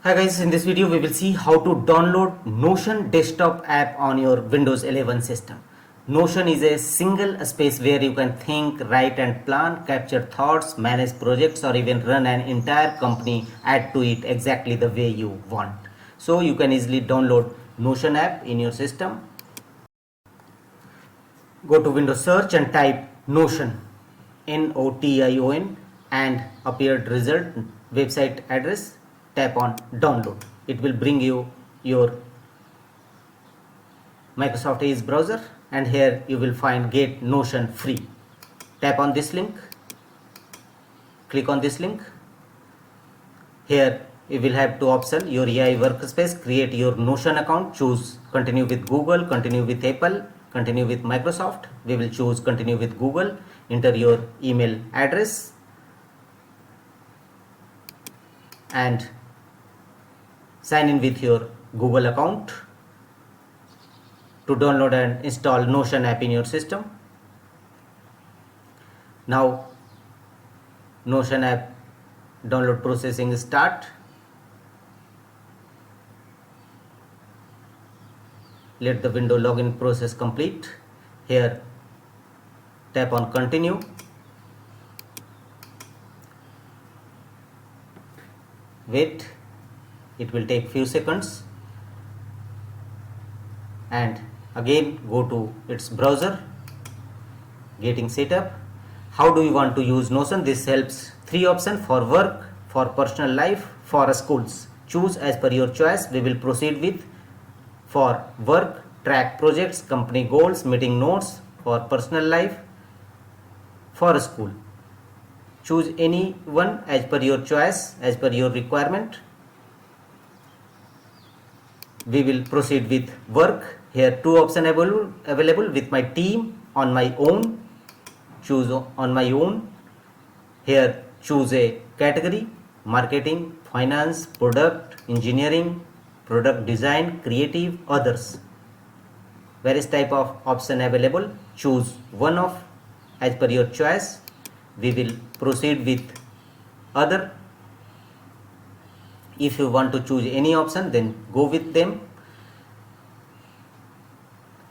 Hi guys, in this video we will see how to download Notion desktop app on your Windows 11 system. Notion is a single space where you can think, write and plan, capture thoughts, manage projects or even run an entire company, add to it exactly the way you want. So you can easily download Notion app in your system. Go to Windows search and type Notion, Notion, and appeared result website address. Tap on download. It will bring you your Microsoft Edge browser, and here you will find get Notion free. Tap on this link, click on this link. Here you will have two options: your AI workspace, create your Notion account, choose continue with Google, continue with Apple, continue with Microsoft. We will choose continue with Google. Enter your email address and sign in with your Google account to download and install Notion app in your system. Now Notion app download processing start. Let the window login process complete. Here tap on continue. Wait, it will take few seconds, and again go to its browser, getting set up. How do you want to use Notion? This helps three options: for work, for personal life, for schools. Choose as per your choice. We will proceed with for work, track projects, company goals, meeting notes. For personal life, for school. Choose any one as per your choice, as per your requirement. We will proceed with work. Here two options available: with my team, on my own. Choose on my own. Here choose a category: marketing, finance, product, engineering, product design, creative, others. Various type of option available. Choose one of as per your choice. We will proceed with other. If you want to choose any option, then go with them.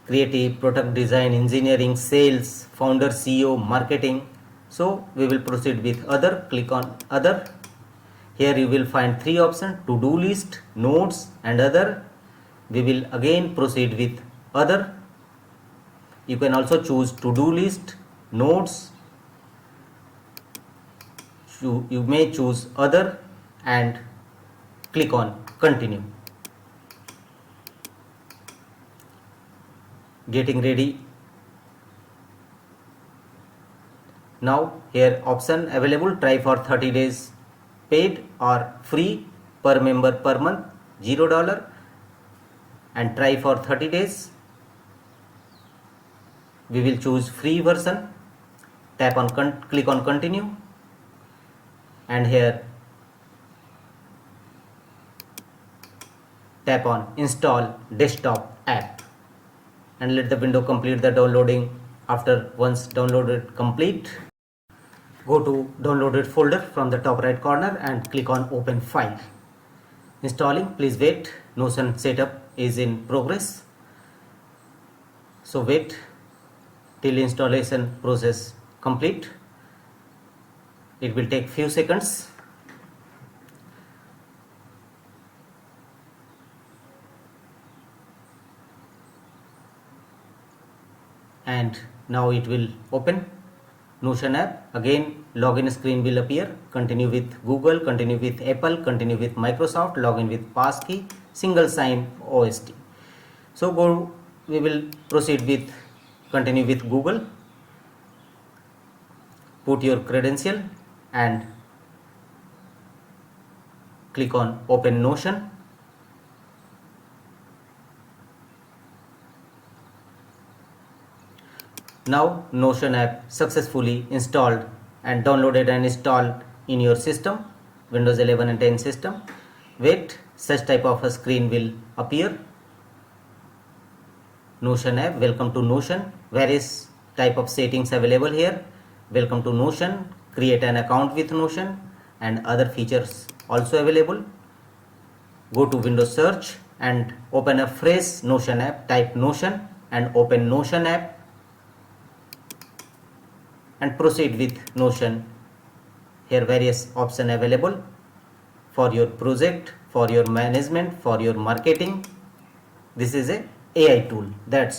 Creative, product design, engineering, sales, founder, CEO, marketing. So we will proceed with other. Click on other. Here you will find three options: to-do list, notes and other. We will again proceed with other. You can also choose to-do list, notes. You may choose other and click on continue. Getting ready. Now here option available: try for 30 days paid or free, per member per month $0, and try for 30 days. We will choose free version. Tap on click on continue, and here tap on install desktop app and let the window complete the downloading. After once downloaded complete, go to downloaded folder from the top right corner and click on open file. Installing, please wait. Notion setup is in progress, so wait till installation process complete. It will take few seconds. And now it will open Notion app. Again login screen will appear. Continue with Google, continue with Apple, continue with Microsoft, login with passkey, single sign OST. So we will proceed with continue with Google. Put your credential and click on open Notion. Now Notion app successfully installed and downloaded and installed in your system, Windows 11 and 10 system. Wait, such type of a screen will appear. Notion app, welcome to Notion. Various type of settings available here. Welcome to Notion, create an account with Notion, and other features also available. go to Windows search and open a fresh Notion app. Type Notion and open Notion app and proceed with Notion. Here various options available for your project, for your management, for your marketing. This is a AI tool. That's